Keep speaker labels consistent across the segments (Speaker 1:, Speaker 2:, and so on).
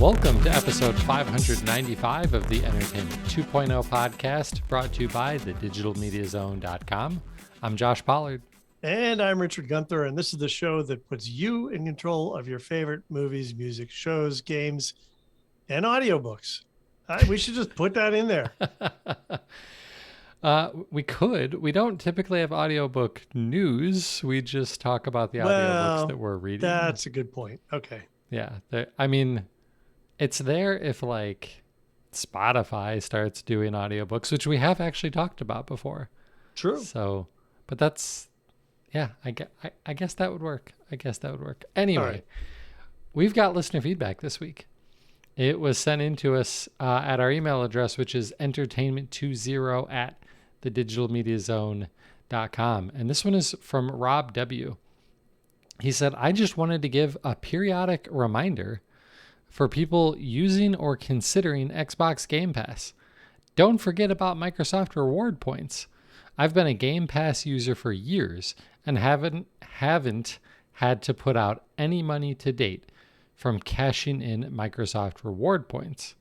Speaker 1: Welcome to episode 595 of the Entertainment 2.0 podcast, brought to you by thedigitalmediazone.com. I'm Josh Pollard.
Speaker 2: And I'm Richard Gunther, and this is the show that puts you in control of your favorite movies, music, shows, games, and audiobooks. We should just put that in there.
Speaker 1: We could. We don't typically have audiobook news. We just talk about the audiobooks that we're reading.
Speaker 2: That's a good point. Okay.
Speaker 1: Yeah. I mean, it's there if like Spotify starts doing audiobooks, which we have actually talked about before.
Speaker 2: True.
Speaker 1: So, but that's, yeah, I guess that would work. Anyway,
Speaker 2: right.
Speaker 1: We've got listener feedback this week. It was sent in to us at our email address, which is entertainment20@thedigitalmediazone.com. And this one is from Rob W. He said, I just wanted to give a periodic reminder for people using or considering Xbox Game Pass. Don't forget about Microsoft reward points. I've been a Game Pass user for years and haven't had to put out any money to date from cashing in Microsoft reward points.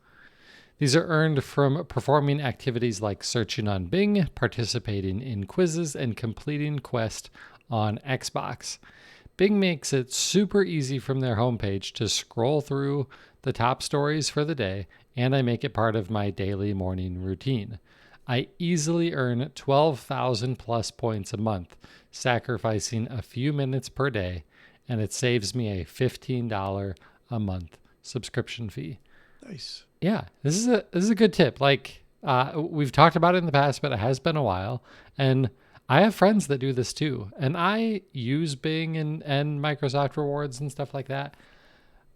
Speaker 1: These are earned from performing activities like searching on Bing, participating in quizzes, and completing quests on Xbox. Bing makes it super easy from their homepage to scroll through the top stories for the day, and I make it part of my daily morning routine. I easily earn 12,000 plus points a month, sacrificing a few minutes per day, and it saves me a $15 a month subscription fee.
Speaker 2: Nice.
Speaker 1: Yeah, this is a good tip. Like we've talked about it in the past, but it has been a while, and I have friends that do this too. And I use Bing and Microsoft rewards and stuff like that.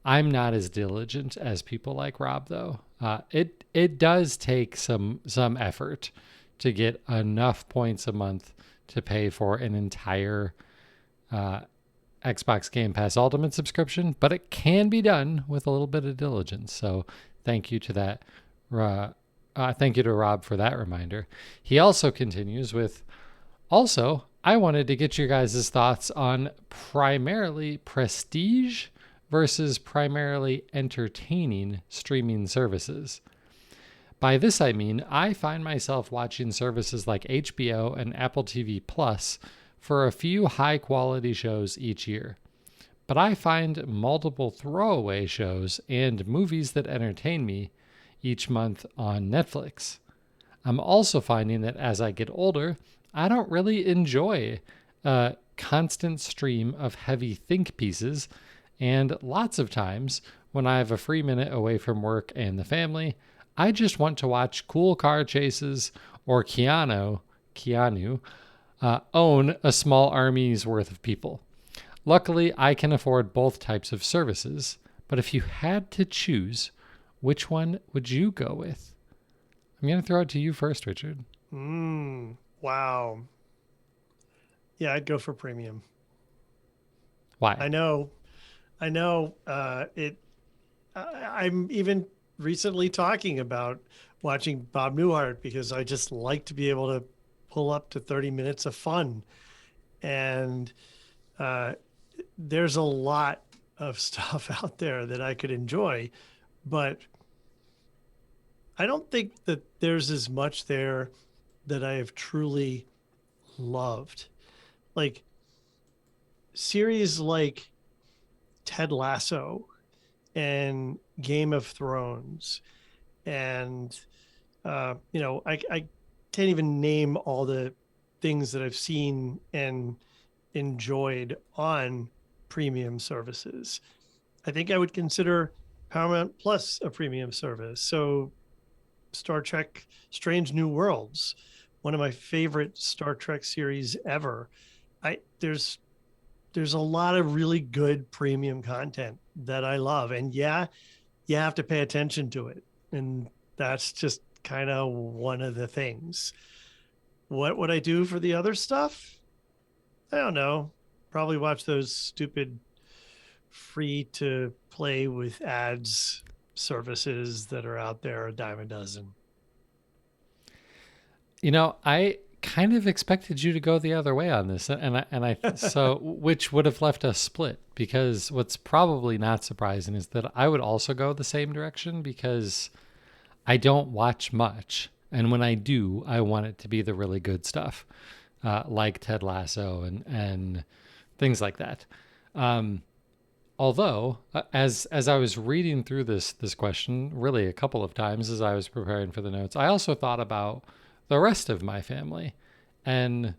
Speaker 1: I'm not as diligent as people like Rob, though. It does take some effort to get enough points a month to pay for an entire Xbox Game Pass Ultimate subscription, but it can be done with a little bit of diligence. So thank you to that. Thank you to Rob for that reminder. He also continues with, also, I wanted to get your guys' thoughts on primarily prestige versus primarily entertaining streaming services. By this I mean, I find myself watching services like HBO and Apple TV Plus for a few high-quality shows each year. But I find multiple throwaway shows and movies that entertain me each month on Netflix. I'm also finding that as I get older, I don't really enjoy a constant stream of heavy think pieces, and lots of times when I have a free minute away from work and the family, I just want to watch cool car chases or Keanu own a small army's worth of people. Luckily, I can afford both types of services, but if you had to choose, which one would you go with? I'm going to throw it to you first, Richard.
Speaker 2: Wow. Yeah, I'd go for premium.
Speaker 1: Why?
Speaker 2: I know. I'm even recently talking about watching Bob Newhart because I just like to be able to pull up to 30 minutes of fun. And there's a lot of stuff out there that I could enjoy, but I don't think that there's as much there that I have truly loved. Like series like Ted Lasso and Game of Thrones and I can't even name all the things that I've seen and enjoyed on premium services. I think I would consider Paramount Plus a premium service. So Star Trek Strange New Worlds, one of my favorite Star Trek series ever. There's a lot of really good premium content that I love. And yeah, you have to pay attention to it. And that's just kind of one of the things. What would I do for the other stuff? I don't know. Probably watch those stupid free to play with ads services that are out there, a dime a dozen.
Speaker 1: I kind of expected you to go the other way on this, so which would have left us split, because what's probably not surprising is that I would also go the same direction, because I don't watch much, and when I do, I want it to be the really good stuff, like Ted Lasso and things like that. Although, as I was reading through this question really a couple of times as I was preparing for the notes, I also thought about the rest of my family, and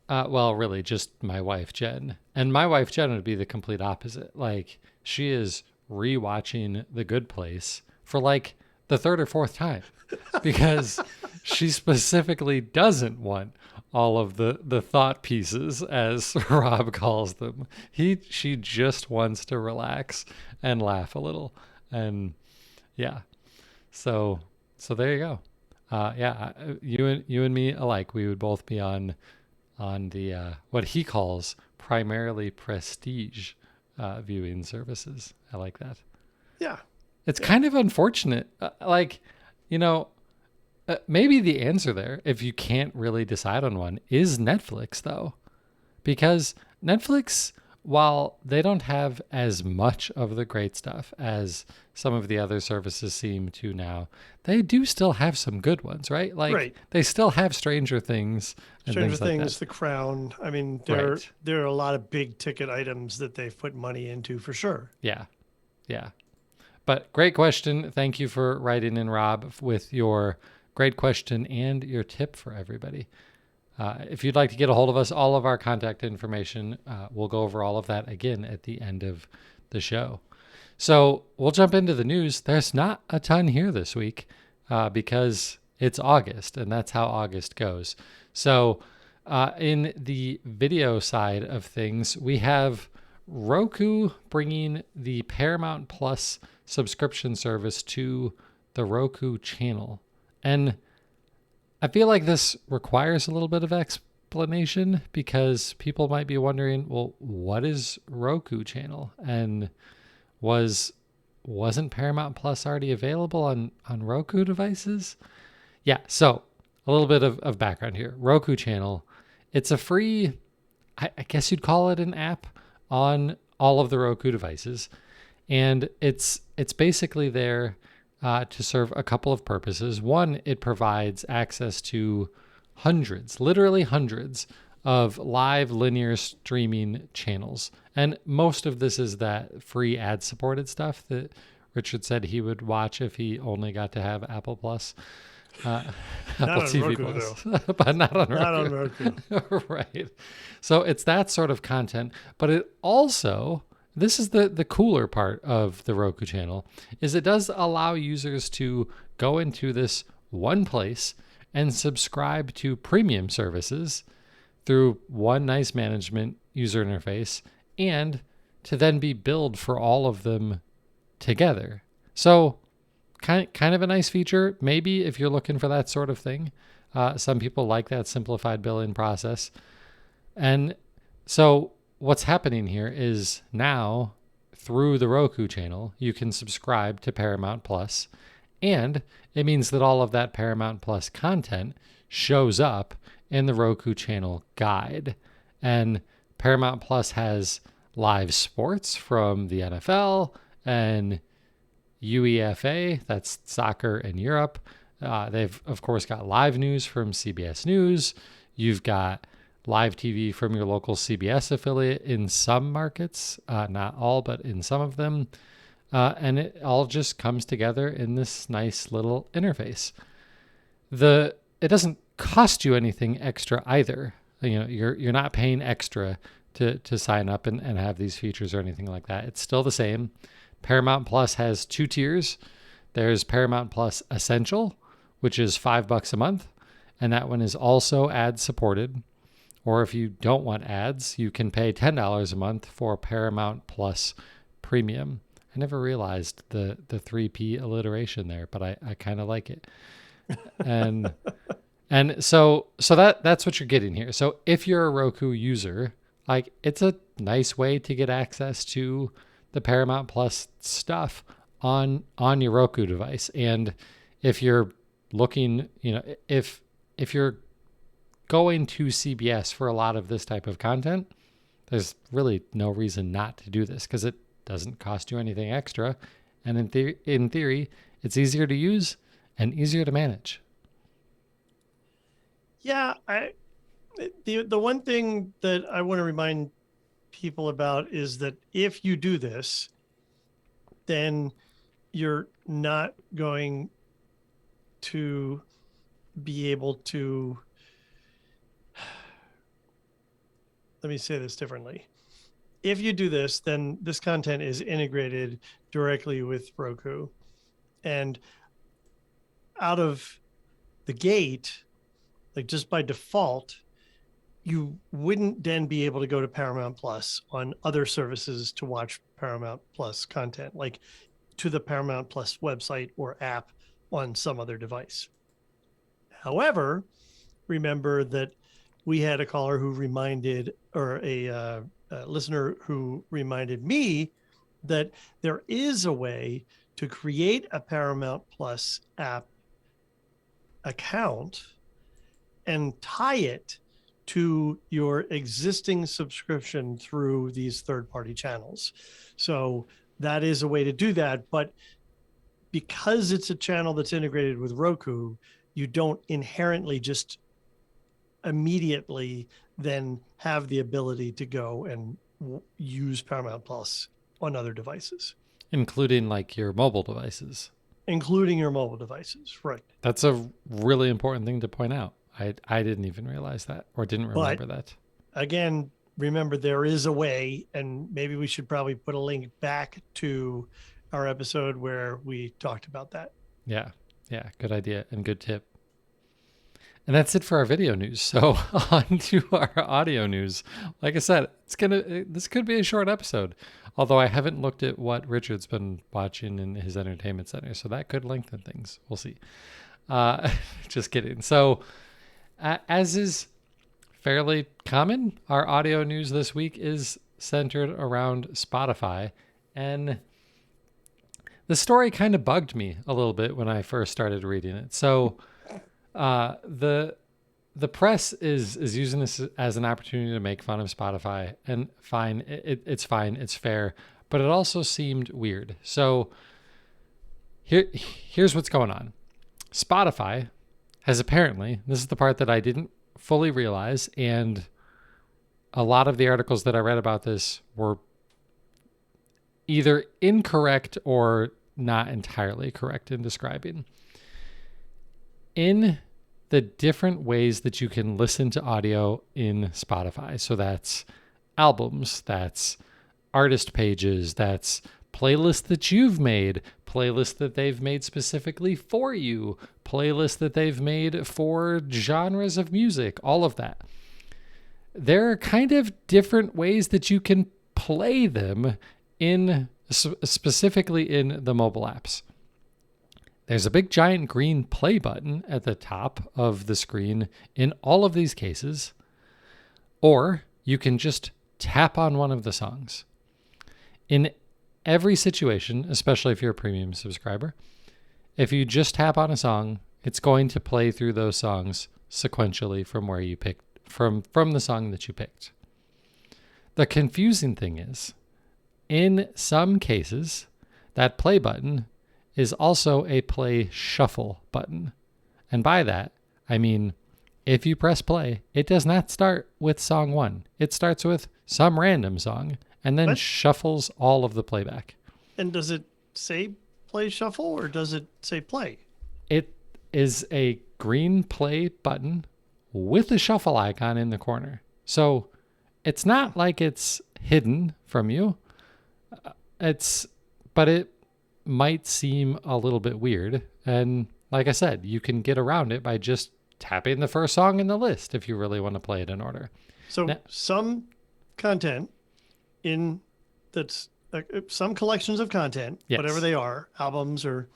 Speaker 1: well, really just my wife Jen. And my wife Jen would be the complete opposite. Like, she is rewatching The Good Place for like the third or fourth time, because she specifically doesn't want all of the thought pieces, as Rob calls them. She just wants to relax and laugh a little. And yeah. So there you go. Yeah, you and me alike. We would both be on the what he calls primarily prestige viewing services. I like that.
Speaker 2: Yeah.
Speaker 1: It's kind of unfortunate. Like, you know, maybe the answer there, if you can't really decide on one, is Netflix, though. Because Netflix, while they don't have as much of the great stuff as some of the other services seem to now, they do still have some good ones, right? Like,
Speaker 2: Right.
Speaker 1: they still have Stranger Things and
Speaker 2: Stranger
Speaker 1: things like
Speaker 2: Things,
Speaker 1: that.
Speaker 2: The Crown. I mean,
Speaker 1: Right.
Speaker 2: there are a lot of big ticket items that they've put money into for sure.
Speaker 1: Yeah. Yeah. But great question. Thank you for writing in, Rob, with your great question and your tip for everybody. If you'd like to get a hold of us, all of our contact information, we'll go over all of that again at the end of the show. So we'll jump into the news. There's not a ton here this week because it's August, and that's how August goes. So in the video side of things, we have Roku bringing the Paramount Plus subscription service to the Roku channel. And I feel like this requires a little bit of explanation, because people might be wondering, well, what is Roku channel? And wasn't Paramount Plus already available on Roku devices? Yeah, so a little bit of background here. Roku channel, it's a free, I guess you'd call it an app on all of the Roku devices. And it's basically there to serve a couple of purposes. One, it provides access to hundreds, literally hundreds, of live linear streaming channels. And most of this is that free ad-supported stuff that Richard said he would watch if he only got to have Apple Plus. Apple TV
Speaker 2: Roku,
Speaker 1: Plus, but not on Roku.
Speaker 2: Not on Roku.
Speaker 1: Right. So it's that sort of content, but it also, this is the cooler part of the Roku channel, is it does allow users to go into this one place and subscribe to premium services through one nice management user interface, and to then be billed for all of them together. So kind of a nice feature, maybe, if you're looking for that sort of thing. Some people like that simplified billing process. And so what's happening here is now, through the Roku channel, you can subscribe to Paramount Plus, and it means that all of that Paramount Plus content shows up in the Roku channel guide. And Paramount Plus has live sports from the NFL and UEFA, that's soccer in Europe. They've, of course, got live news from CBS News. You've got live TV from your local CBS affiliate in some markets, not all, but in some of them. And it all just comes together in this nice little interface. It doesn't cost you anything extra either. You know, you're not paying extra to sign up and have these features or anything like that. It's still the same. Paramount Plus has two tiers. There's Paramount Plus Essential, which is $5 a month, and that one is also ad supported. Or if you don't want ads, you can pay $10 a month for Paramount Plus Premium. I never realized the 3P alliteration there, but I kind of like it. And so that's what you're getting here. So if you're a Roku user, like, it's a nice way to get access to the Paramount Plus stuff on your Roku device. And if you're looking, if you're going to CBS for a lot of this type of content, there's really no reason not to do this because it doesn't cost you anything extra. And in theory, it's easier to use and easier to manage.
Speaker 2: Yeah, the one thing that I want to remind people about is that if you do this, then you're not going to be able to, let me say this differently. If you do this, then this content is integrated directly with Roku. And out of the gate, like just by default, you wouldn't then be able to go to Paramount Plus on other services to watch Paramount Plus content, like to the Paramount Plus website or app on some other device. However, remember that we had a caller who reminded, or a listener who reminded me that there is a way to create a Paramount Plus app account and tie it to your existing subscription through these third-party channels. So that is a way to do that. But because it's a channel that's integrated with Roku, you don't inherently just immediately then have the ability to go and use Paramount Plus on other devices,
Speaker 1: Including like your mobile devices.
Speaker 2: including your mobile devices. Right.
Speaker 1: That's a really important thing to point out. I didn't even realize that or didn't remember
Speaker 2: But
Speaker 1: that.
Speaker 2: again, remember there is a way, and maybe we should probably put a link back to our episode where we talked about that.
Speaker 1: Yeah. Yeah. Good idea and good tip. And that's it for our video news. So on to our audio news. Like I said, this could be a short episode. Although I haven't looked at what Richard's been watching in his entertainment center, so that could lengthen things. We'll see. Just kidding. So, as is fairly common, our audio news this week is centered around Spotify, and the story kind of bugged me a little bit when I first started reading it. So, the press is using this as an opportunity to make fun of Spotify, and fine, it's fine, it's fair, but it also seemed weird. So here's what's going on. Spotify has apparently, this is the part that I didn't fully realize, and a lot of the articles that I read about this were either incorrect or not entirely correct in describing. In the different ways that you can listen to audio in Spotify. So that's albums, that's artist pages, that's playlists that you've made, playlists that they've made specifically for you, playlists that they've made for genres of music, all of that. There are kind of different ways that you can play them in specifically in the mobile apps. There's a big giant green play button at the top of the screen in all of these cases, or you can just tap on one of the songs. In every situation, especially if you're a premium subscriber, if you just tap on a song, it's going to play through those songs sequentially from where you picked from the song that you picked. The confusing thing is, in some cases, that play button is also a play shuffle button. And by that, I mean, if you press play, it does not start with song one. It starts with some random song and then shuffles all of the playback.
Speaker 2: And does it say play shuffle or does it say play?
Speaker 1: It is a green play button with a shuffle icon in the corner. So it's not like it's hidden from you. But it might seem a little bit weird. And like I said, you can get around it by just tapping the first song in the list if you really want to play it in order.
Speaker 2: So some content in that's some collections of content,
Speaker 1: yes,
Speaker 2: whatever they are, albums or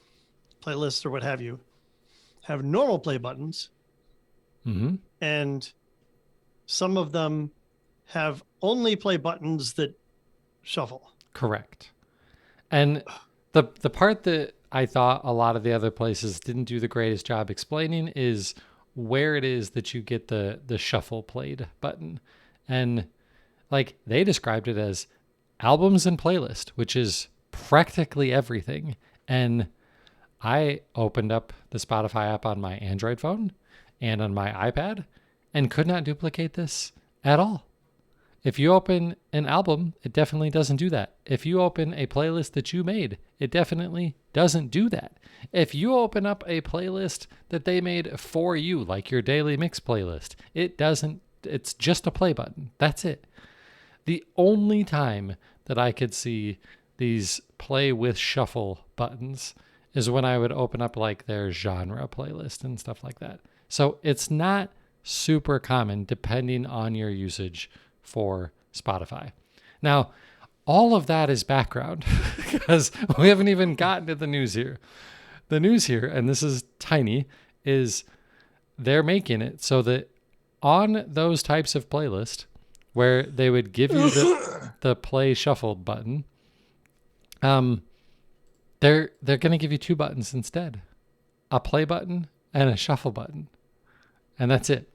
Speaker 2: playlists or what have you, have normal play buttons.
Speaker 1: Mm-hmm.
Speaker 2: And some of them have only play buttons that shuffle.
Speaker 1: Correct. And the part that I thought a lot of the other places didn't do the greatest job explaining is where it is that you get the shuffle played button. And like they described it as albums and playlist, which is practically everything. And I opened up the Spotify app on my Android phone and on my iPad and could not duplicate this at all. If you open an album, it definitely doesn't do that. If you open a playlist that you made, it definitely doesn't do that. If you open up a playlist that they made for you, like your daily mix playlist, it doesn't, it's just a play button. That's it. The only time that I could see these play with shuffle buttons is when I would open up like their genre playlist and stuff like that. So it's not super common depending on your usage for Spotify. Now, all of that is background because we haven't even gotten to the news here. The news here, and this is tiny, is they're making it so that on those types of playlist where they would give you the play shuffled button, they're going to give you two buttons instead, a play button and a shuffle button, and that's it.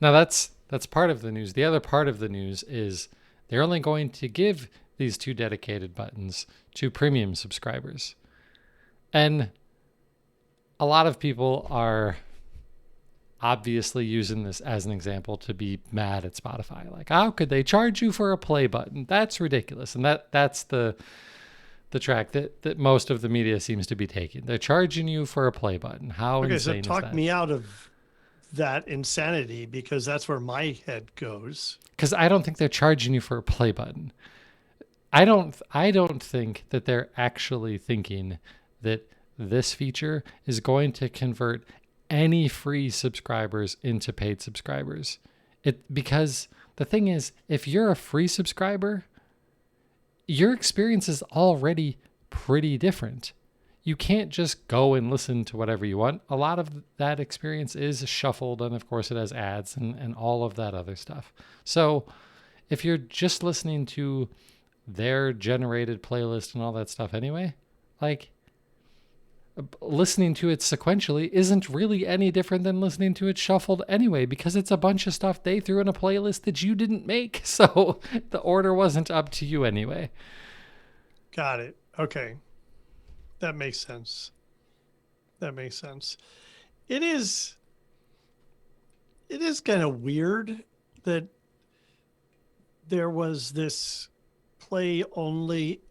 Speaker 1: Now that's part of the news. The other part of the news is they're only going to give these two dedicated buttons to premium subscribers, and a lot of people are obviously using this as an example to be mad at Spotify. Like, how could they charge you for a play button? That's ridiculous. And that's the track that most of the media seems to be taking. They're charging you for a play button. How insane is that?
Speaker 2: Okay, so talk me out of that insanity, because that's where my head goes.
Speaker 1: Because I don't think they're charging you for a play button. I don't think that they're actually thinking that this feature is going to convert any free subscribers into paid subscribers. Because the thing is, if you're a free subscriber, your experience is already pretty different. You can't just go and listen to whatever you want. A lot of that experience is shuffled, and of course it has ads and all of that other stuff. So if you're just listening to their generated playlist and all that stuff anyway, like, listening to it sequentially isn't really any different than listening to it shuffled anyway, because it's a bunch of stuff they threw in a playlist that you didn't make. So the order wasn't up to you anyway.
Speaker 2: Got it. Okay. That makes sense. It is kind of weird that there was this play only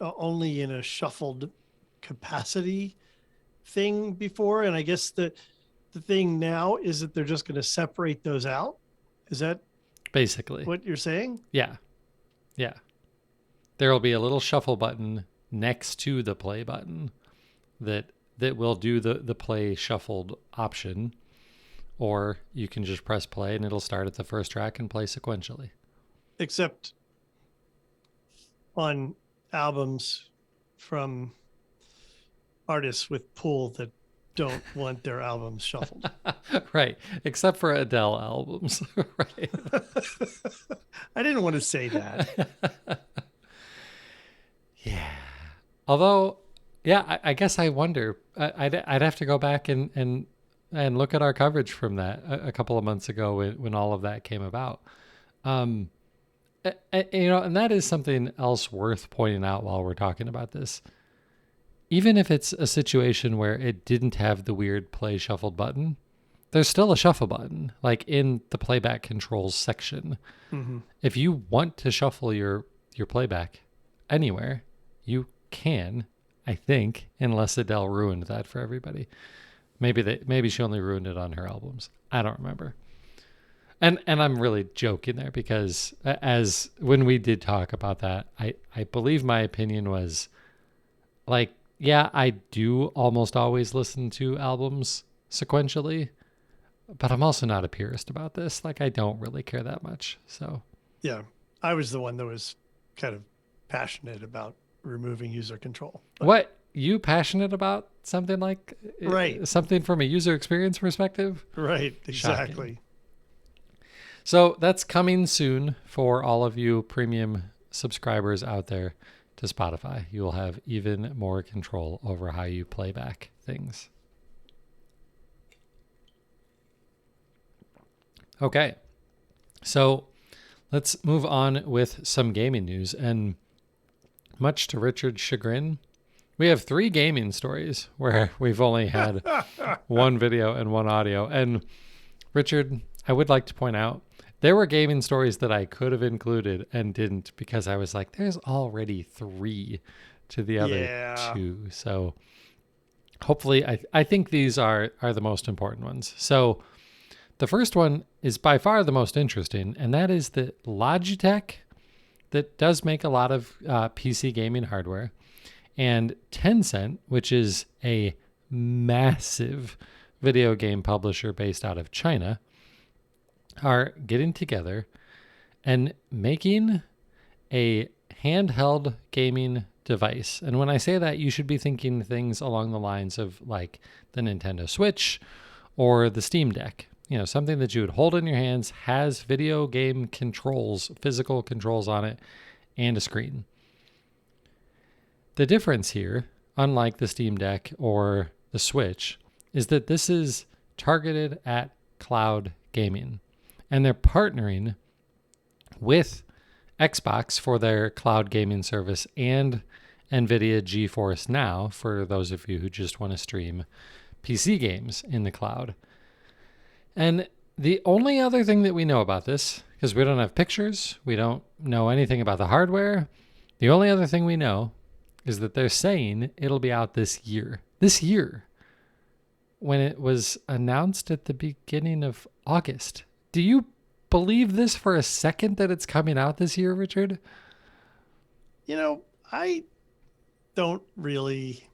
Speaker 2: only in a shuffled capacity thing before, and I guess the thing now is that they're just going to separate those out. Is that
Speaker 1: basically
Speaker 2: what you're saying?
Speaker 1: Yeah. There will be a little shuffle button next to the play button that will do the play shuffled option, or you can just press play and it'll start at the first track and play sequentially.
Speaker 2: Except on albums from artists with pull that don't want their albums shuffled.
Speaker 1: Right. Except for Adele albums. Right.
Speaker 2: I didn't want to say that.
Speaker 1: Yeah. Although, yeah, I guess I wonder. I'd have to go back and look at our coverage from that a couple of months ago when all of that came about. And that is something else worth pointing out while we're talking about this. Even if it's a situation where it didn't have the weird play shuffled button, there's still a shuffle button, like in the playback controls section. Mm-hmm. If you want to shuffle your playback anywhere, you can, I think, unless Adele ruined that for everybody. Maybe she only ruined it on her albums. I don't remember. And I'm really joking there, because as when we did talk about that, I believe my opinion was like, yeah, I do almost always listen to albums sequentially, but I'm also not a purist about this. Like, I don't really care that much. So
Speaker 2: yeah, I was the one that was kind of passionate about removing user control. But
Speaker 1: what, you passionate about something like
Speaker 2: right,
Speaker 1: something from a user experience perspective?
Speaker 2: Right, exactly.
Speaker 1: Shocking. So that's coming soon for all of you premium subscribers out there to Spotify. You will have even more control over how you play back things. Okay. So let's move on with some gaming news. And much to Richard's chagrin, we have 3 gaming stories where we've only had one video and one audio. And Richard, I would like to point out there were gaming stories that I could have included and didn't because I was like, there's already 3 to the other
Speaker 2: Yeah.
Speaker 1: 2. So hopefully, I think these are the most important ones. So the first one is by far the most interesting, and that is that Logitech, that does make a lot of PC gaming hardware, and Tencent, which is a massive video game publisher based out of China, are getting together and making a handheld gaming device. And when I say that, you should be thinking things along the lines of like the Nintendo Switch or the Steam Deck. You know, something that you would hold in your hands, has video game controls, physical controls on it, and a screen. The difference here, unlike the Steam Deck or the Switch, is that this is targeted at cloud gaming. And they're partnering with Xbox for their cloud gaming service and NVIDIA GeForce Now for those of you who just want to stream PC games in the cloud. And the only other thing that we know about this, because we don't have pictures, we don't know anything about the hardware, the only other thing we know is that they're saying it'll be out this year. This year, when it was announced at the beginning of August. Do you believe this for a second that it's coming out this year, Richard?
Speaker 2: You know, I don't really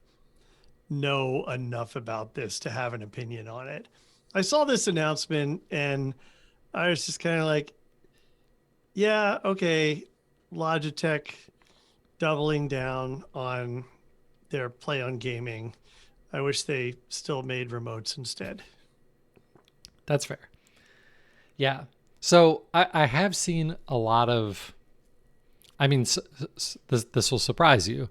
Speaker 2: know enough about this to have an opinion on it. I saw this announcement and I was just kind of like, yeah, okay, Logitech doubling down on their play on gaming. I wish they still made remotes instead.
Speaker 1: That's fair. Yeah. So I have seen a lot of, I mean, this will surprise you,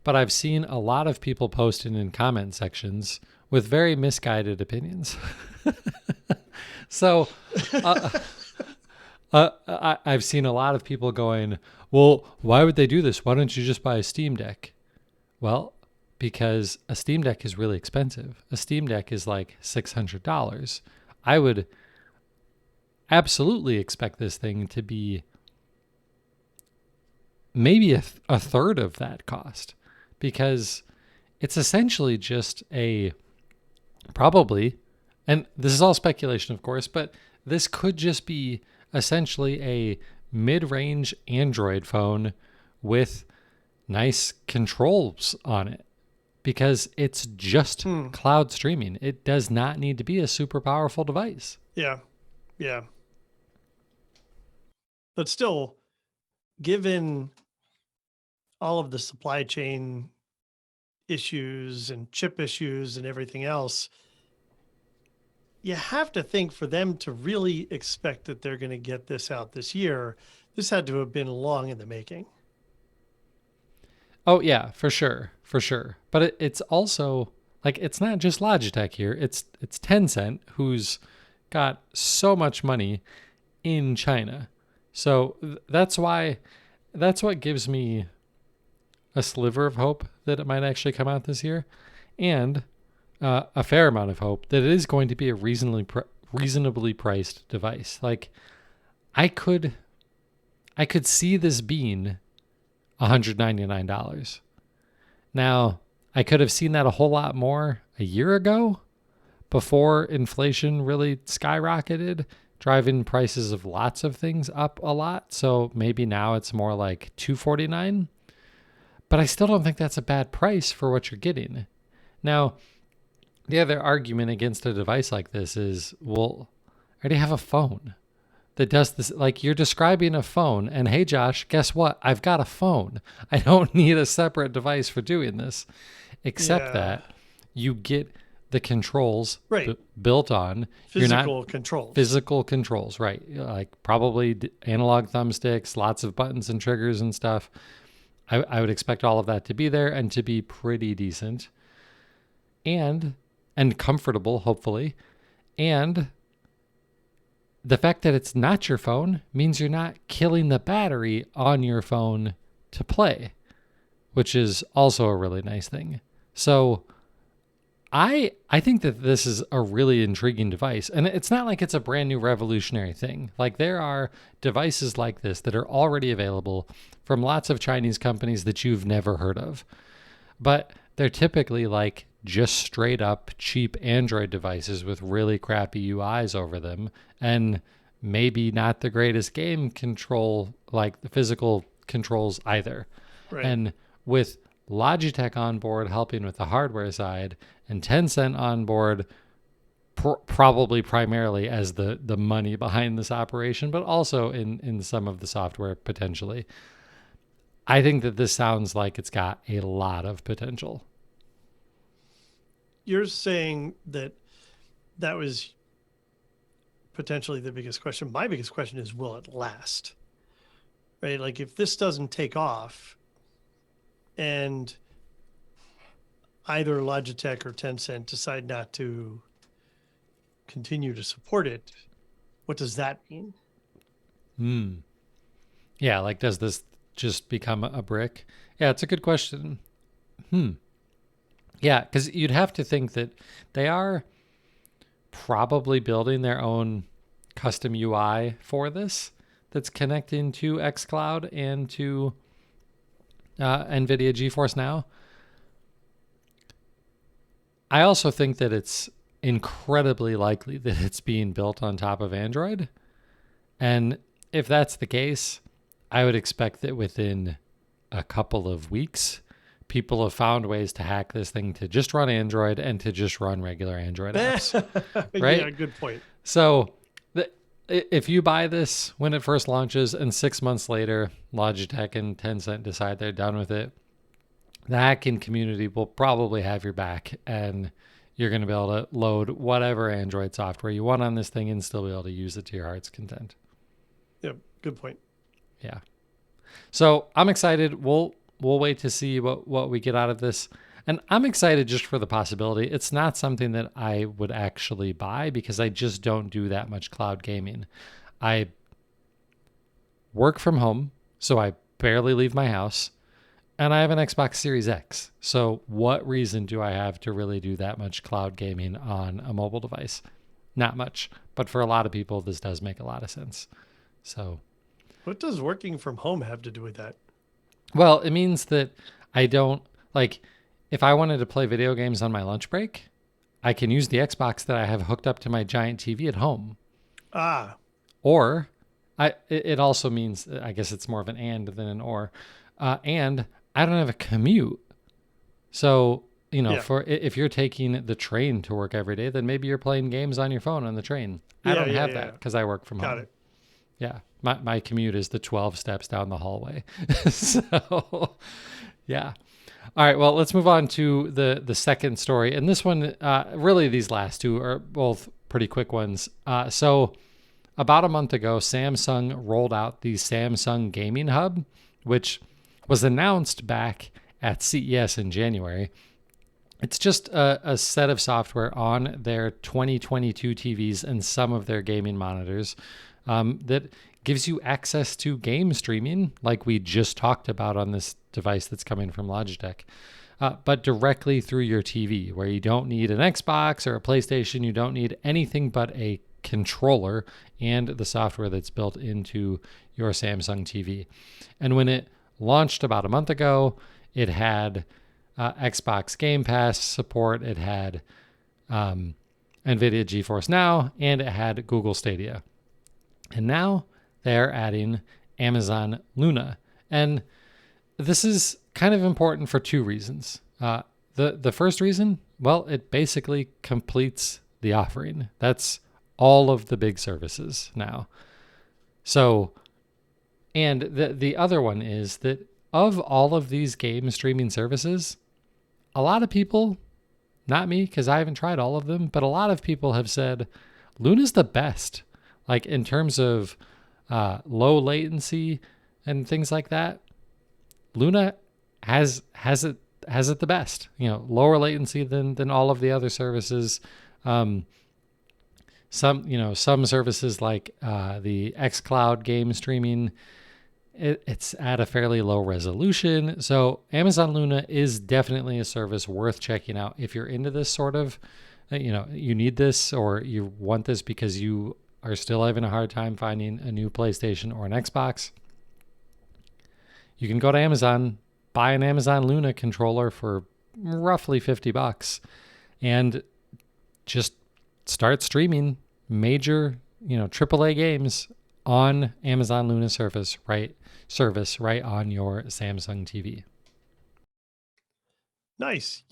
Speaker 1: but I've seen a lot of people posting in comment sections with very misguided opinions. So I've seen a lot of people going, well, why would they do this? Why don't you just buy a Steam Deck? Well, because a Steam Deck is really expensive. A Steam Deck is like $600. I would absolutely expect this thing to be maybe a third of that cost, because it's essentially just probably, and this is all speculation, of course, but this could just be essentially a mid-range Android phone with nice controls on it, because it's just cloud streaming. It does not need to be a super powerful device.
Speaker 2: Yeah. Yeah. But still, given all of the supply chain issues and chip issues and everything else, you have to think for them to really expect that they're going to get this out this year, this had to have been long in the making.
Speaker 1: Oh yeah, for sure. But it's also like, it's not just Logitech here. It's Tencent, who's got so much money in China. So that's what gives me a sliver of hope that it might actually come out this year, and a fair amount of hope that it is going to be a reasonably priced device. Like, I could see this being $199. Now, I could have seen that a whole lot more a year ago, before inflation really skyrocketed, driving prices of lots of things up a lot. So maybe now it's more like $249. But I still don't think that's a bad price for what you're getting. Now, the other argument against a device like this is, well, I already have a phone that does this. Like, you're describing a phone, and hey, Josh, guess what? I've got a phone. I don't need a separate device for doing this, except that you get the controls built on.
Speaker 2: Physical controls.
Speaker 1: Physical controls, right. Like probably analog thumbsticks, lots of buttons and triggers and stuff. I would expect all of that to be there and to be pretty decent and comfortable, hopefully. And the fact that it's not your phone means you're not killing the battery on your phone to play, which is also a really nice thing. So I think that this is a really intriguing device. And it's not like it's a brand new revolutionary thing. Like there are devices like this that are already available from lots of Chinese companies that you've never heard of. But they're typically like just straight up cheap Android devices with really crappy UIs over them and maybe not the greatest game control, like the physical controls either.
Speaker 2: Right.
Speaker 1: And with Logitech on board helping with the hardware side and Tencent on board probably primarily as the money behind this operation, but also in some of the software potentially. I think that this sounds like it's got a lot of potential.
Speaker 2: You're saying that that was potentially the biggest question. My biggest question is, will it last? Right? Like if this doesn't take off and either Logitech or Tencent decide not to continue to support it, what does that mean?
Speaker 1: Hmm. Yeah, like does this just become a brick? Yeah, it's a good question. Hmm. Yeah, because you'd have to think that they are probably building their own custom UI for this that's connecting to xCloud and to NVIDIA GeForce Now. I also think that it's incredibly likely that it's being built on top of Android. And if that's the case, I would expect that within a couple of weeks, people have found ways to hack this thing to just run Android and to just run regular Android apps, right?
Speaker 2: Yeah, good point.
Speaker 1: So if you buy this when it first launches and 6 months later, Logitech and Tencent decide they're done with it, the hacking community will probably have your back and you're going to be able to load whatever Android software you want on this thing and still be able to use it to your heart's content.
Speaker 2: Yep, good point.
Speaker 1: Yeah. So I'm excited. We'll wait to see what we get out of this. And I'm excited just for the possibility. It's not something that I would actually buy because I just don't do that much cloud gaming. I work from home, so I barely leave my house. And I have an Xbox Series X. So what reason do I have to really do that much cloud gaming on a mobile device? Not much. But for a lot of people, this does make a lot of sense. So,
Speaker 2: What does working from home have to do with that?
Speaker 1: well, it means that I don't like if I wanted to play video games on my lunch break, I can use the Xbox that I have hooked up to my giant TV at home.
Speaker 2: Ah,
Speaker 1: Or it also means, I guess it's more of an and than an or. And I don't have a commute. So,
Speaker 2: yeah.
Speaker 1: for if you're taking the train to work every day, then maybe you're playing games on your phone on the train. I
Speaker 2: Yeah,
Speaker 1: don't
Speaker 2: yeah,
Speaker 1: have
Speaker 2: yeah.
Speaker 1: that because I work from
Speaker 2: Got
Speaker 1: home.
Speaker 2: it.
Speaker 1: Yeah. My commute is the 12 steps down the hallway. So, yeah. All right. Well, let's move on to the second story. And this one, really, these last two are both pretty quick ones. So, about a month ago, Samsung rolled out the Samsung Gaming Hub, which was announced back at CES in January. It's just a set of software on their 2022 TVs and some of their gaming monitors that gives you access to game streaming, like we just talked about on this device that's coming from Logitech, but directly through your TV, where you don't need an Xbox or a PlayStation. You don't need anything but a controller and the software that's built into your Samsung TV. And when it launched about a month ago, it had Xbox Game Pass support, it had NVIDIA GeForce Now, and it had Google Stadia. And now they're adding Amazon Luna. And this is kind of important for two reasons. The first reason, well, it basically completes the offering. That's all of the big services now. So, and the other one is that of all of these game streaming services, a lot of people, not me, because I haven't tried all of them, but a lot of people have said Luna's the best. Like in terms of low latency and things like that, Luna has it the best. Lower latency than all of the other services. Some services like the xCloud game streaming, it's at a fairly low resolution. So Amazon Luna is definitely a service worth checking out if you're into this sort of, you need this or you want this because you are still having a hard time finding a new PlayStation or an Xbox. You can go to Amazon, buy an Amazon Luna controller for roughly $50 and just start streaming major, AAA games on Amazon Luna service right on your Samsung TV.
Speaker 2: Nice.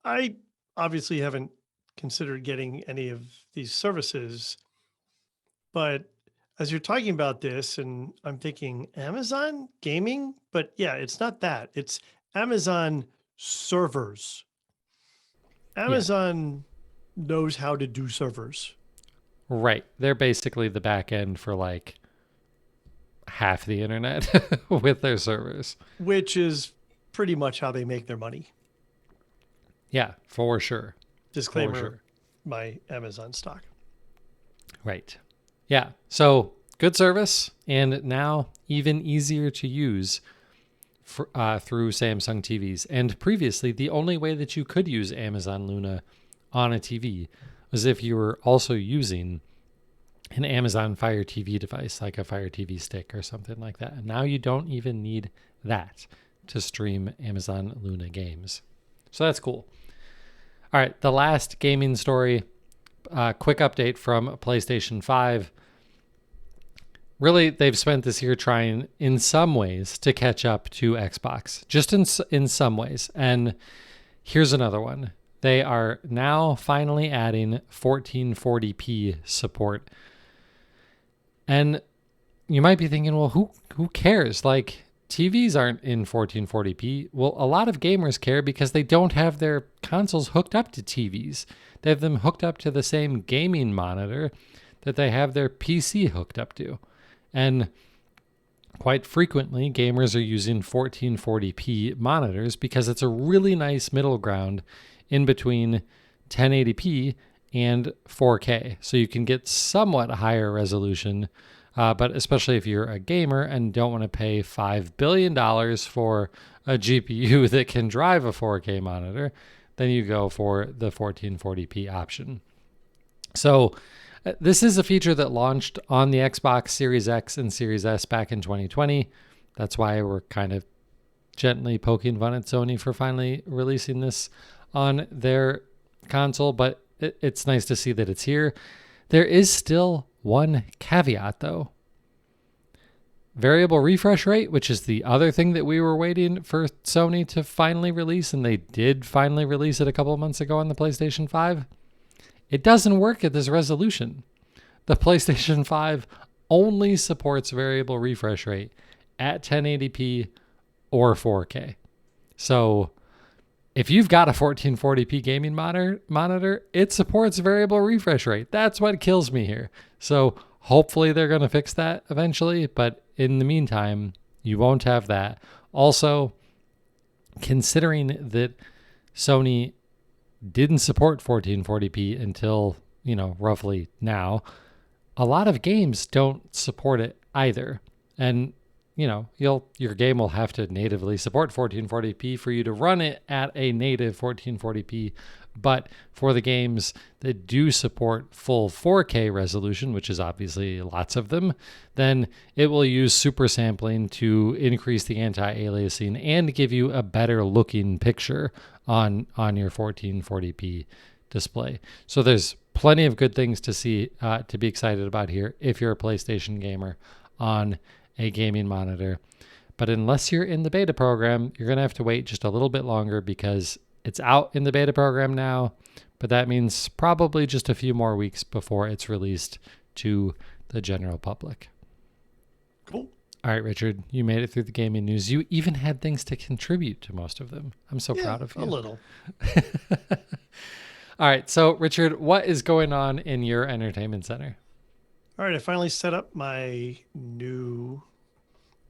Speaker 2: I obviously haven't considered getting any of these services, but as you're talking about this, and I'm thinking Amazon gaming, but yeah, it's not that. It's Amazon servers.
Speaker 1: Yeah,
Speaker 2: Amazon knows how to do servers,
Speaker 1: right. They're basically the back end for like half the internet with their servers.
Speaker 2: which is pretty much how they make their money.
Speaker 1: Yeah, for sure. For
Speaker 2: Disclaimer,
Speaker 1: sure.
Speaker 2: my Amazon stock.
Speaker 1: Right. Yeah. So good service and now even easier to use through Samsung TVs. And previously, the only way that you could use Amazon Luna on a TV was if you were also using an Amazon Fire TV device, like a Fire TV stick or something like that. And now you don't even need that to stream Amazon Luna games. So that's cool. All right, the last gaming story, quick update from PlayStation 5. Really, they've spent this year trying in some ways to catch up to Xbox, just in some ways. And here's another one. They are now finally adding 1440p support. And you might be thinking, well, who cares? Like TVs aren't in 1440p. Well, a lot of gamers care because they don't have their consoles hooked up to TVs. They have them hooked up to the same gaming monitor that they have their PC hooked up to. And quite frequently, gamers are using 1440p monitors because it's a really nice middle ground in between 1080p and 4K. So you can get somewhat higher resolution, but especially if you're a gamer and don't want to pay $5 billion for a GPU that can drive a 4K monitor, then you go for the 1440p option. So this is a feature that launched on the Xbox Series X and Series S back in 2020. That's why we're kind of gently poking fun at Sony for finally releasing this on their console, but it's nice to see that it's here. There is still one caveat, though. Variable refresh rate, which is the other thing that we were waiting for Sony to finally release, and they did finally release it a couple of months ago on the PlayStation 5. It doesn't work at this resolution. The PlayStation 5 only supports variable refresh rate at 1080p or 4K. So if you've got a 1440p gaming monitor, it supports variable refresh rate. That's what kills me here. So hopefully they're going to fix that eventually, but in the meantime, you won't have that. Also, considering that Sony didn't support 1440p until, roughly now, a lot of games don't support it either. And, your game will have to natively support 1440p for you to run it at a native 1440p. But for the games that do support full 4K resolution, which is obviously lots of them, then it will use super sampling to increase the anti-aliasing and give you a better looking picture on your 1440p display. So there's plenty of good things to see, to be excited about here if you're a PlayStation gamer on a gaming monitor. But unless you're in the beta program, you're going to have to wait just a little bit longer because it's out in the beta program now, but that means probably just a few more weeks before it's released to the general public.
Speaker 2: Cool.
Speaker 1: All right, Richard, you made it through the gaming news. You even had things to contribute to most of them. I'm so proud of you.
Speaker 2: A little.
Speaker 1: All right, so Richard, what is going on in your entertainment center?
Speaker 2: All right, I finally set up my new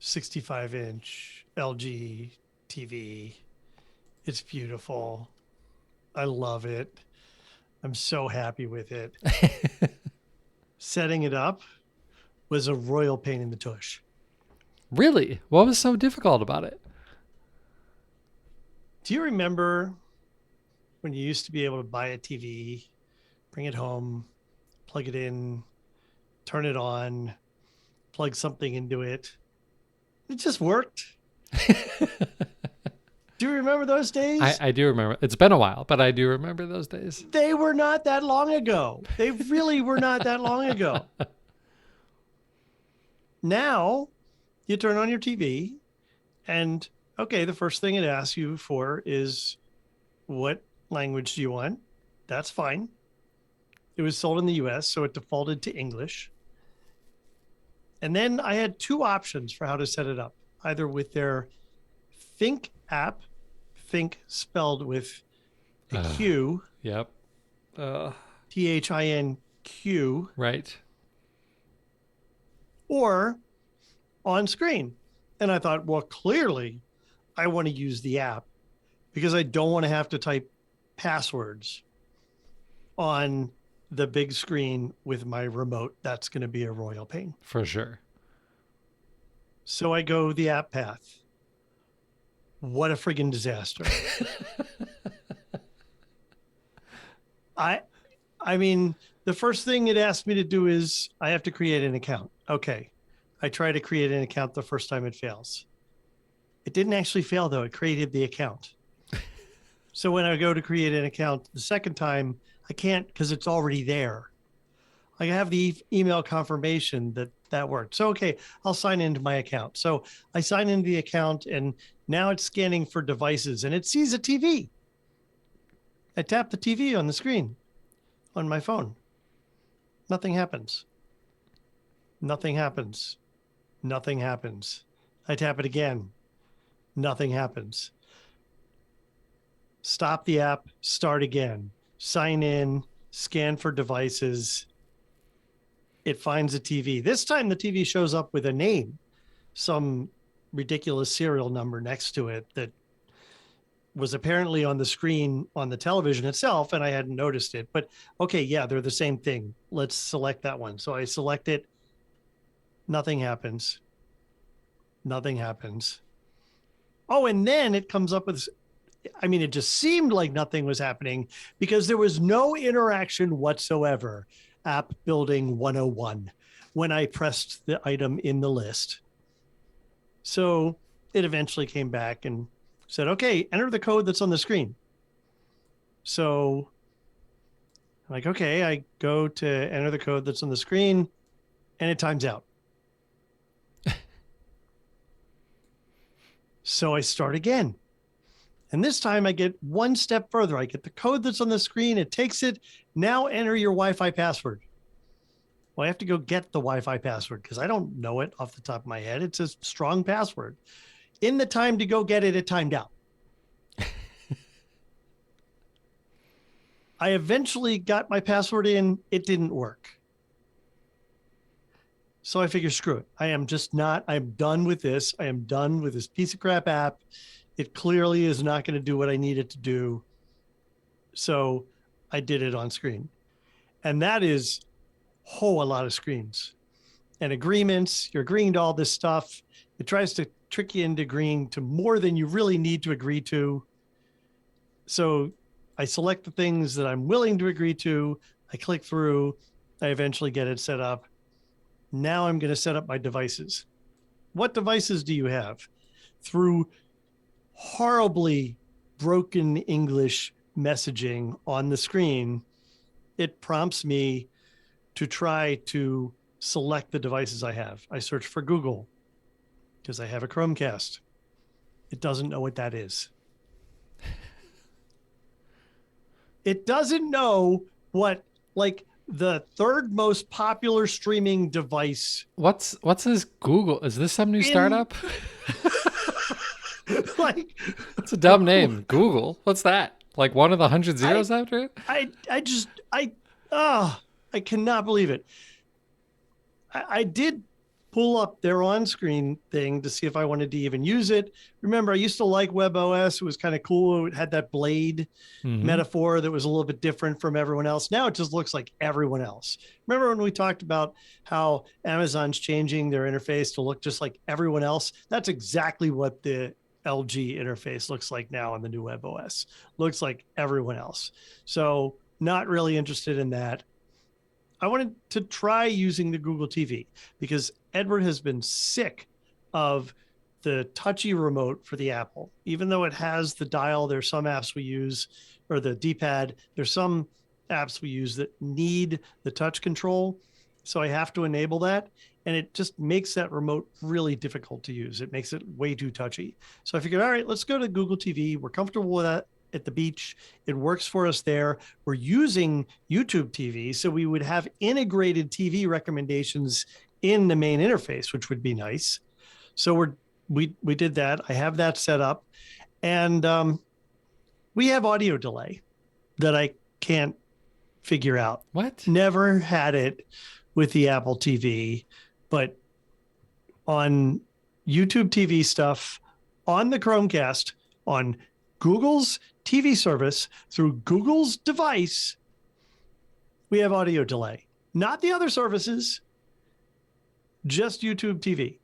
Speaker 2: 65-inch LG TV. It's beautiful. I love it. I'm so happy with it. Setting it up was a royal pain in the tush.
Speaker 1: Really? What was so difficult about it?
Speaker 2: Do you remember when you used to be able to buy a TV, bring it home, plug it in, turn it on, plug something into it? It just worked. Do you remember those days?
Speaker 1: I do remember. It's been a while, but I do remember those days.
Speaker 2: They were not that long ago. They really were not that long ago. Now you turn on your TV and okay, the first thing it asks you for is what language do you want? That's fine. It was sold in the US, so it defaulted to English. And then I had two options for how to set it up, either with their Think app, Think spelled with a Q,
Speaker 1: Yep.
Speaker 2: THINQ,
Speaker 1: Right.
Speaker 2: or on screen. And I thought, well, clearly I want to use the app because I don't want to have to type passwords on the big screen with my remote. That's going to be a royal pain.
Speaker 1: For sure.
Speaker 2: So I go the app path. What a friggin' disaster. I I mean, the first thing it asked me to do is I have to create an account. Okay. I try to create an account the first time it fails. It didn't actually fail though. It created the account. So when I go to create an account the second time, I can't because it's already there. I have the email confirmation that that worked. So, okay, I'll sign into my account. So I sign into the account and now it's scanning for devices and it sees a TV. I tap the TV on the screen on my phone. Nothing happens. Nothing happens. Nothing happens. I tap it again. Nothing happens. Stop the app, start again, sign in, scan for devices. It finds a TV. This time the TV shows up with a name, some ridiculous serial number next to it that was apparently on the screen on the television itself, and I hadn't noticed it. But okay, yeah, they're the same thing. Let's select that one. So I select it. Nothing happens. Nothing happens. Oh, and then it comes up with, I mean, it just seemed like nothing was happening because there was no interaction whatsoever. App building 101 when I pressed the item in the list. So it eventually came back and said, okay, enter the code that's on the screen. So I'm like, okay, I go to enter the code that's on the screen and it times out. So I start again. And this time I get one step further. I get the code that's on the screen. It takes it. Now enter your Wi-Fi password. Well, I have to go get the Wi-Fi password because I don't know it off the top of my head. It's a strong password. In the time to go get it, it timed out. I eventually got my password in. It didn't work. So I figure, screw it. I'm done with this. I am done with this piece of crap app. It clearly is not going to do what I need it to do. So I did it on screen. And that is a lot of screens and agreements. You're agreeing to all this stuff. It tries to trick you into agreeing to more than you really need to agree to. So I select the things that I'm willing to agree to. I click through. I eventually get it set up. Now I'm going to set up my devices. What devices do you have? Through horribly broken English messaging on the screen, it prompts me to try to select the devices I have. I search for Google because I have a Chromecast. It doesn't know what that is. It doesn't know what, like, the third most popular streaming device.
Speaker 1: What's this Google? Is this some new startup?
Speaker 2: Like,
Speaker 1: It's a dumb name. Google. What's that? Like one of the 100 zeros after it?
Speaker 2: I cannot believe it. I did pull up their on-screen thing to see if I wanted to even use it. Remember, I used to like WebOS. It was kind of cool. It had that blade
Speaker 1: Mm-hmm.
Speaker 2: metaphor that was a little bit different from everyone else. Now it just looks like everyone else. Remember when we talked about how Amazon's changing their interface to look just like everyone else? That's exactly what the LG interface looks like now on the new WebOS. Looks like everyone else. So not really interested in that. I wanted to try using the Google TV because Edward has been sick of the touchy remote for the Apple. Even though it has the dial, there's some apps we use, or the D-pad, there's some apps we use that need the touch control. So I have to enable that. And it just makes that remote really difficult to use. It makes it way too touchy. So I figured, all right, let's go to Google TV. We're comfortable with that at the beach. It works for us there. We're using YouTube TV, so we would have integrated TV recommendations in the main interface, which would be nice. So we did that. I have that set up, and we have audio delay that I can't figure out.
Speaker 1: What?
Speaker 2: Never had it with the Apple TV, but on YouTube TV stuff, on the Chromecast, on Google's TV service through Google's device, we have audio delay. Not the other services, just YouTube TV.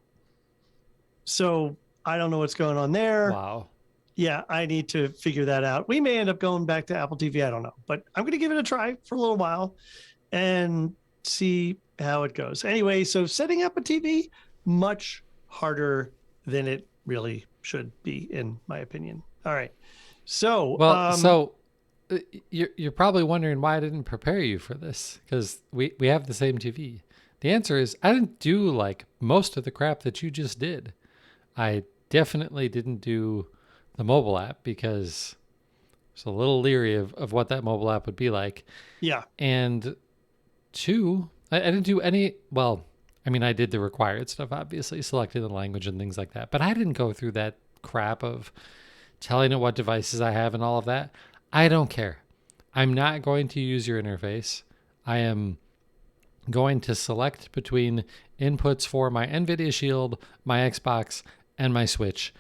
Speaker 2: So I don't know what's going on there.
Speaker 1: Wow.
Speaker 2: Yeah, I need to figure that out. We may end up going back to Apple TV. I don't know, but I'm going to give it a try for a little while and see how it goes. Anyway, so setting up a TV, much harder than it really should be, in my opinion. All right. So,
Speaker 1: Well, you're probably wondering why I didn't prepare you for this because we have the same TV. The answer is I didn't do like most of the crap that you just did. I definitely didn't do the mobile app because I was a little leery of what that mobile app would be like.
Speaker 2: yeah,
Speaker 1: And two, I didn't do any, well, I mean, I did the required stuff, obviously, selecting the language and things like that. But I didn't go through that crap of telling it what devices I have and all of that. I don't care. I'm not going to use your interface. I am going to select between inputs for my NVIDIA Shield, my Xbox, and my Switch.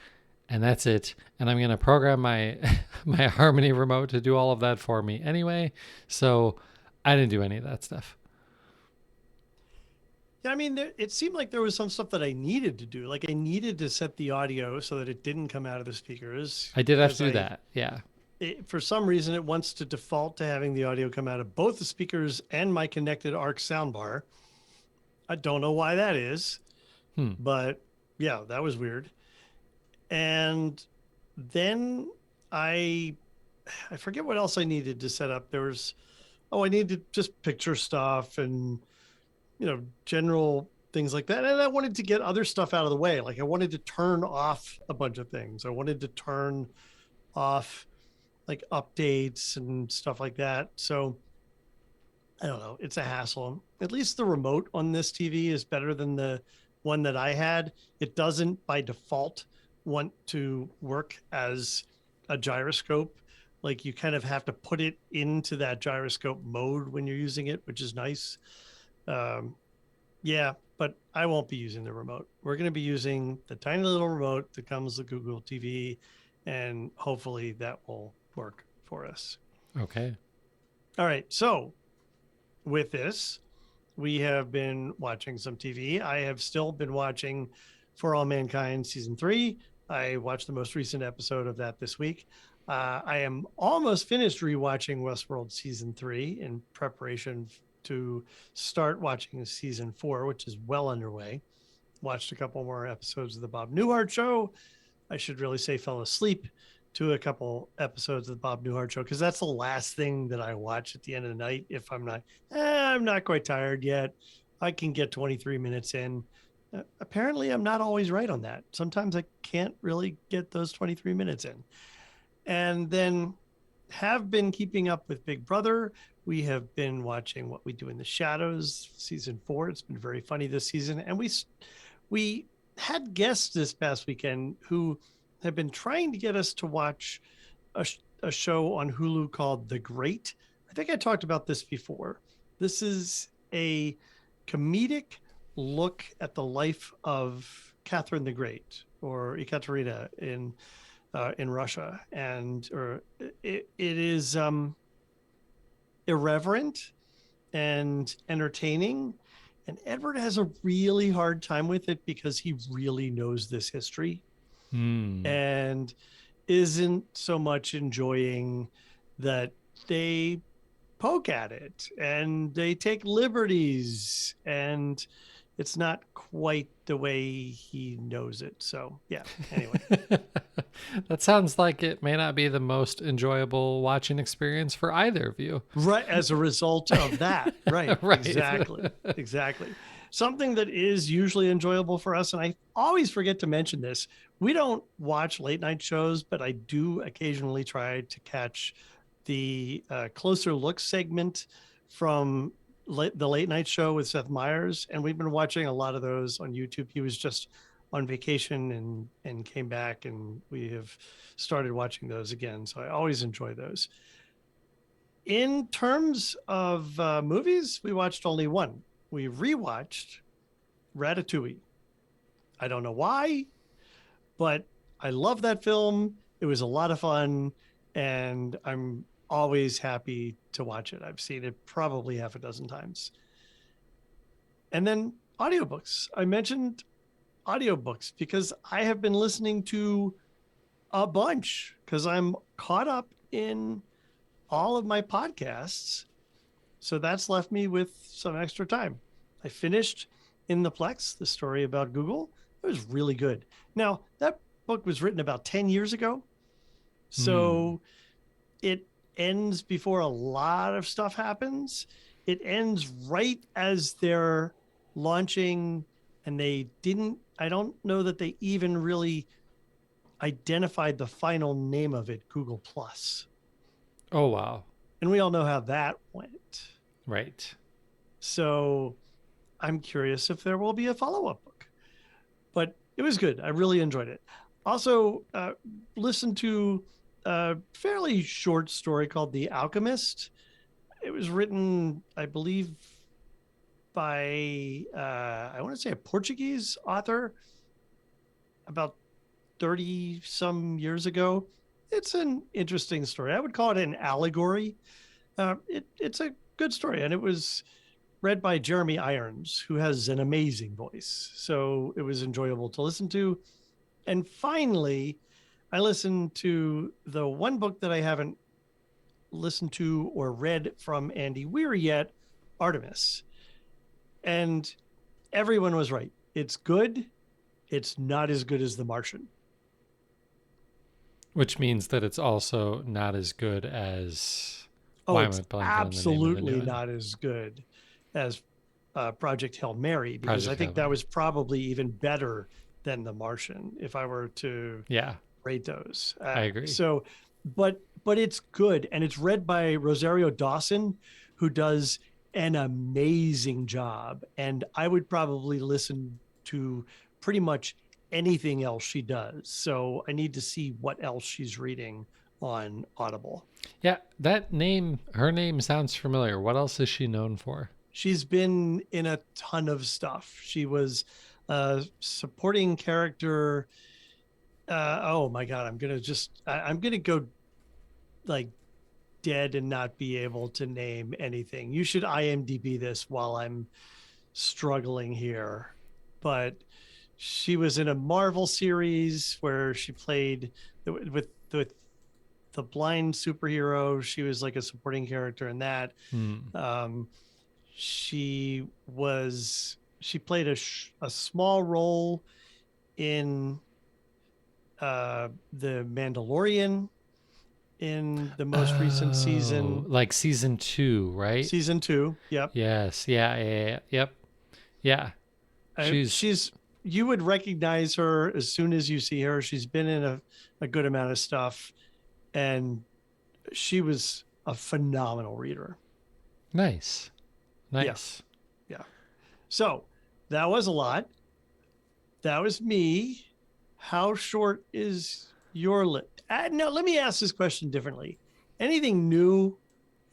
Speaker 1: And that's it. And I'm going to program my my Harmony remote to do all of that for me anyway. So I didn't do any of that stuff.
Speaker 2: yeah. I mean, it seemed like there was some stuff that I needed to do. Like I needed to set the audio so that it didn't come out of the speakers.
Speaker 1: I did have to
Speaker 2: Because
Speaker 1: do that. Yeah.
Speaker 2: for some reason, it wants to default to having the audio come out of both the speakers and my connected ARC soundbar. I don't know why that is,
Speaker 1: Hmm.
Speaker 2: but yeah, that was weird. And then I I forget what else I needed to set up. There was I needed just picture stuff and general things like that. And I wanted to get other stuff out of the way. Like I wanted to turn off a bunch of things. I wanted to turn off like updates and stuff like that. So I don't know. It's a hassle. At least the remote on this TV is better than the one that I had. It doesn't by default want to work as a gyroscope. Like you kind of have to put it into that gyroscope mode when you're using it, which is nice. Um, yeah, but I won't be using the remote. We're going to be using the tiny little remote that comes with Google TV, and hopefully that will work for us.
Speaker 1: Okay.
Speaker 2: All right. So with this, we have been watching some TV. I have still been watching For All Mankind season 3. I watched the most recent episode of that this week. I am almost finished rewatching Westworld season 3 in preparation to start watching season 4, which is well underway. Watched a couple more episodes of the Bob Newhart Show. I should really say fell asleep to a couple episodes of the Bob Newhart Show because that's the last thing that I watch at the end of the night. If I'm not quite tired yet. I can get 23 minutes in. Apparently, I'm not always right on that. Sometimes I can't really get those 23 minutes in. And then have been keeping up with Big Brother. We have been watching What We Do in the Shadows, season 4. It's been very funny this season. And we had guests this past weekend who have been trying to get us to watch a show on Hulu called The Great. I think I talked about this before. This is a comedic look at the life of Catherine the Great or Ekaterina in Russia, and or it is irreverent and entertaining. And Edward has a really hard time with it because he really knows this history
Speaker 1: Hmm.
Speaker 2: and isn't so much enjoying that they poke at it and they take liberties, and it's not quite the way he knows it. So, yeah, anyway.
Speaker 1: That sounds like it may not be the most enjoyable watching experience for either of you.
Speaker 2: Right, as a result of that. Right,
Speaker 1: Right.
Speaker 2: exactly. Exactly. Something that is usually enjoyable for us, and I always forget to mention this, we don't watch late night shows, but I do occasionally try to catch the closer look segment from the late night show with Seth Meyers, and we've been watching a lot of those on YouTube. He was just on vacation and came back, and we have started watching those again. So I always enjoy those. In terms of movies, we watched only one. We rewatched Ratatouille. I don't know why, but I love that film. It was a lot of fun, and I'm always happy to watch it. I've seen it probably half a dozen times. And then audiobooks. I mentioned audiobooks because I have been listening to a bunch because I'm caught up in all of my podcasts. So that's left me with some extra time. I finished In the Plex, the story about Google. It was really good. Now, that book was written about 10 years ago.
Speaker 1: Hmm.
Speaker 2: So it ends before a lot of stuff happens. It ends right as they're launching, and I don't know that they even really identified the final name of it, Google Plus.
Speaker 1: Oh, wow.
Speaker 2: And we all know how that went.
Speaker 1: Right.
Speaker 2: So I'm curious if there will be a follow up book, but it was good. I really enjoyed it. Also, listened to a fairly short story called The Alchemist. It was written, I believe, by, I want to say, a Portuguese author about 30 some years ago. It's an interesting story. I would call it an allegory. It's a good story, and it was read by Jeremy Irons, who has an amazing voice. So it was enjoyable to listen to. And finally, I listened to the one book that I haven't listened to or read from Andy Weir yet, Artemis. And everyone was right. It's good. It's not as good as The Martian.
Speaker 1: Which means that it's also not as good as.
Speaker 2: Oh,
Speaker 1: Why am
Speaker 2: it's
Speaker 1: I blanking on the name of the new
Speaker 2: absolutely
Speaker 1: one?
Speaker 2: not as good as Project Hail Mary, because I
Speaker 1: Project
Speaker 2: think that
Speaker 1: Heaven.
Speaker 2: was probably even better than The Martian if I were to
Speaker 1: Yeah,
Speaker 2: rate those.
Speaker 1: I agree.
Speaker 2: But it's good, and it's read by Rosario Dawson, who does an amazing job. And I would probably listen to pretty much anything else she does. So I need to see what else she's reading on Audible.
Speaker 1: Yeah, her name sounds familiar. What else is she known for?
Speaker 2: She's been in a ton of stuff. She was a supporting character. Oh my god, I'm gonna go like dead and not be able to name anything. You should IMDb this while I'm struggling here. But she was in a Marvel series where she played with the blind superhero. She was like a supporting character in that.
Speaker 1: Hmm.
Speaker 2: Um, she played a small role in the Mandalorian in the most recent
Speaker 1: Oh,
Speaker 2: season,
Speaker 1: like season two, right?
Speaker 2: season two. Yep.
Speaker 1: Yes. Yeah. Yeah. Yeah. Yep. Yeah. She's.
Speaker 2: She's you would recognize her as soon as you see her. She's been in a good amount of stuff, and she was a phenomenal reader.
Speaker 1: Nice.
Speaker 2: Yeah,
Speaker 1: Nice.
Speaker 2: yeah. So that was a lot. That was me. How short is your list? No, let me ask this question differently. Anything new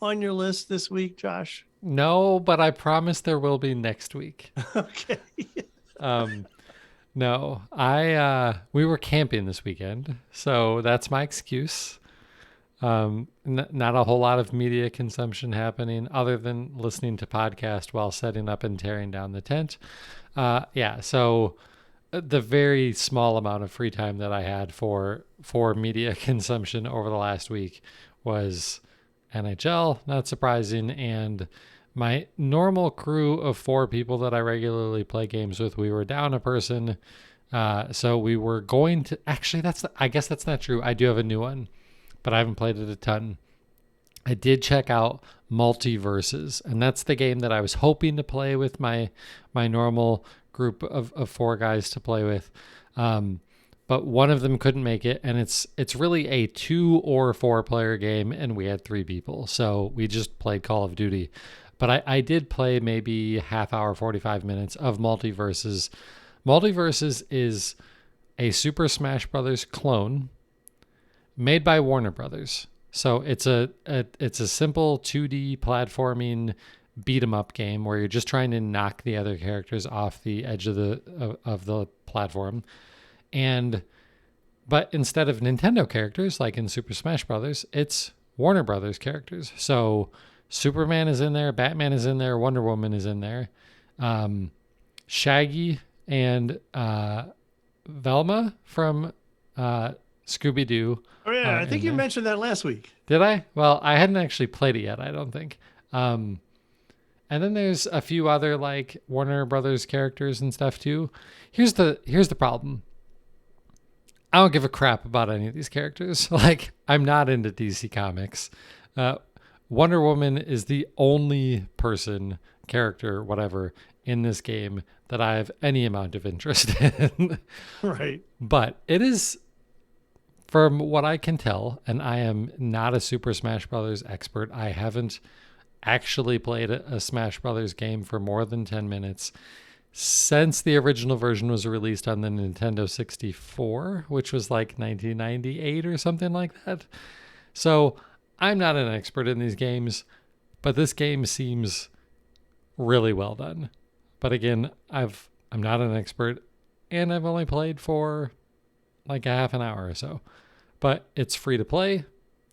Speaker 2: on your list this week, Josh?
Speaker 1: No, but I promise there will be next week.
Speaker 2: Okay.
Speaker 1: Um, no, we were camping this weekend, so that's my excuse. Not a whole lot of media consumption happening other than listening to podcast while setting up and tearing down the tent. Yeah, so the very small amount of free time that I had for media consumption over the last week was NHL, not surprising, and my normal crew of 4 people that I regularly play games with, we were down a person. So we were going to actually I guess that's not true. I do have a new one, but I haven't played it a ton. I did check out Multiverses, and that's the game that I was hoping to play with my normal group of 4 guys to play with. But one of them couldn't make it, and it's really a 2 or 4 player game, and we had 3 people, so we just played Call of Duty. But I did play maybe half hour, 45 minutes of Multiverses. Multiverses is a Super Smash Brothers clone made by Warner Brothers. So it's a simple 2D platforming beat 'em up game where you're just trying to knock the other characters off the edge of the platform. And but instead of Nintendo characters like in Super Smash Brothers, it's Warner Brothers characters. So Superman is in there, Batman is in there, Wonder Woman is in there, Shaggy and Velma from Scooby Doo.
Speaker 2: Oh yeah,
Speaker 1: Are
Speaker 2: I think
Speaker 1: in
Speaker 2: you
Speaker 1: there.
Speaker 2: mentioned that last week.
Speaker 1: Did I? Well, I hadn't actually played it yet, I don't think. And then there's a few other like Warner Brothers characters and stuff too. Here's the problem. I don't give a crap about any of these characters. Like, I'm not into DC Comics. Uh, Wonder Woman is the only character, whatever, in this game that I have any amount of interest in.
Speaker 2: Right.
Speaker 1: But it is, from what I can tell, and I am not a Super Smash Brothers expert. I haven't actually played a Smash Brothers game for more than 10 minutes since the original version was released on the Nintendo 64, which was like 1998 or something like that. So I'm not an expert in these games, but this game seems really well done. But again, I'm not an expert, and I've only played for like a half an hour or so. But it's free to play.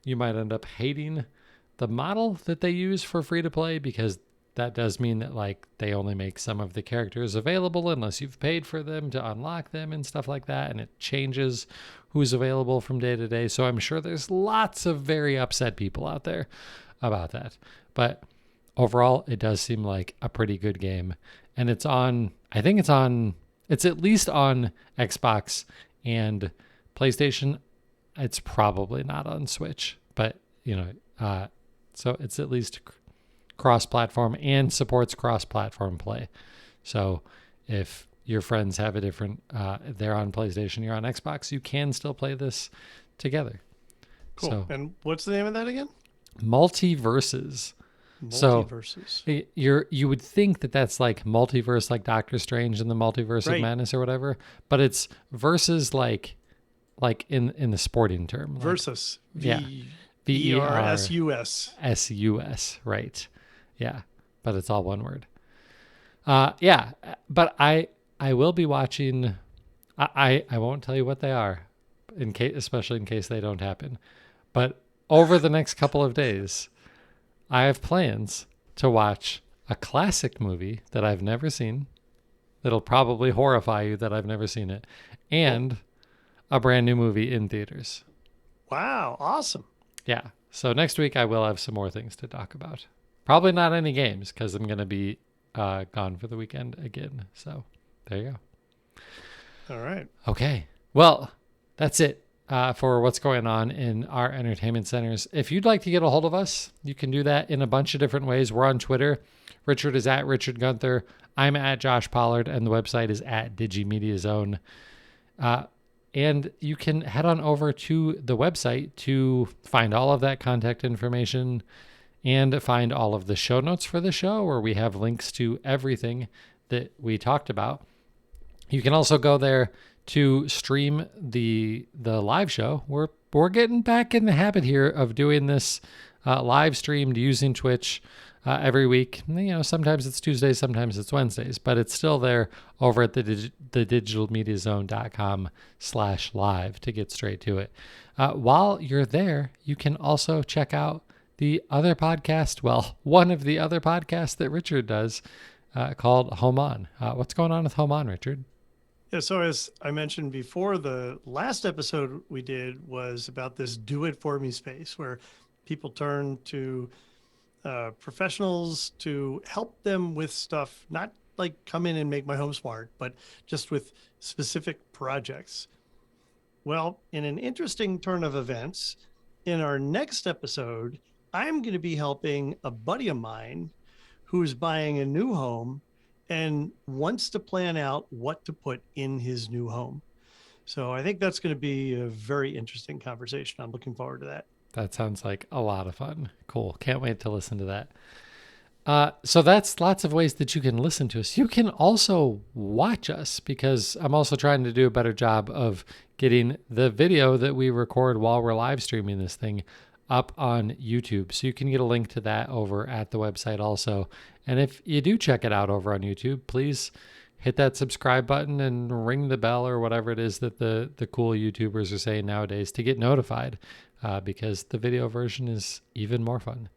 Speaker 1: You might end up hating the model that they use for free to play, because that does mean that like they only make some of the characters available unless you've paid for them to unlock them and stuff like that, and it changes who's available from day to day. So I'm sure there's lots of very upset people out there about that. But overall, it does seem like a pretty good game. And it's at least on Xbox and PlayStation. It's probably not on Switch, but so it's at least cross-platform and supports cross-platform play. So if your friends have a different, they're on PlayStation, you're on Xbox, you can still play this together.
Speaker 2: Cool.
Speaker 1: So,
Speaker 2: And what's the name of that again?
Speaker 1: Multiverses.
Speaker 2: Multiverses.
Speaker 1: So you would think that that's like multiverse, like Doctor Strange and the Multiverse of
Speaker 2: Right.
Speaker 1: Madness or whatever, but it's versus like in the sporting term. Like,
Speaker 2: Versus.
Speaker 1: yeah.
Speaker 2: VERSUS.
Speaker 1: SUS, right? Yeah, but it's all one word. Yeah, but I will be watching. I won't tell you what they are, especially in case they don't happen. But over the next couple of days, I have plans to watch a classic movie that I've never seen. That'll probably horrify you that I've never seen it, and a brand new movie in theaters.
Speaker 2: Wow. Awesome.
Speaker 1: Yeah. So next week I will have some more things to talk about. Probably not any games because I'm going to be gone for the weekend again. So there you go.
Speaker 2: All right.
Speaker 1: Okay. Well, that's it for what's going on in our entertainment centers. If you'd like to get a hold of us, you can do that in a bunch of different ways. We're on Twitter. Richard is at Richard Gunther. I'm at Josh Pollard, and the website is at DigiMediaZone. And you can head on over to the website to find all of that contact information and find all of the show notes for the show, where we have links to everything that we talked about. You can also go there to stream the live show. We're getting back in the habit here of doing this live streamed using Twitch. every week. Sometimes it's Tuesdays, sometimes it's Wednesdays, but it's still there over at thedigitalmediazone.com/live to get straight to it. While you're there, you can also check out the other podcast, one of the other podcasts that Richard does called Home On. What's going on with Home On, Richard?
Speaker 2: Yeah, so as I mentioned before, the last episode we did was about this do it for me space where people turn to professionals to help them with stuff, not like come in and make my home smart, but just with specific projects. Well, in an interesting turn of events, in our next episode, I'm going to be helping a buddy of mine who's buying a new home and wants to plan out what to put in his new home. So I think that's going to be a very interesting conversation. I'm looking forward to that.
Speaker 1: That sounds like a lot of fun. Cool. Can't wait to listen to that. So that's lots of ways that you can listen to us. You can also watch us because I'm also trying to do a better job of getting the video that we record while we're live streaming this thing up on YouTube. So you can get a link to that over at the website also. And if you do check it out over on YouTube, please hit that subscribe button and ring the bell or whatever it is that the cool YouTubers are saying nowadays to get notified because the video version is even more fun.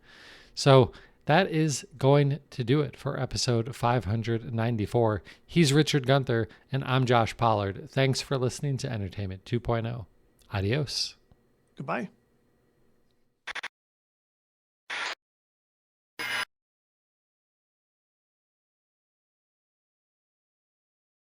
Speaker 1: So that is going to do it for episode 594. He's Richard Gunther, and I'm Josh Pollard. Thanks for listening to Entertainment 2.0. Adios.
Speaker 2: Goodbye.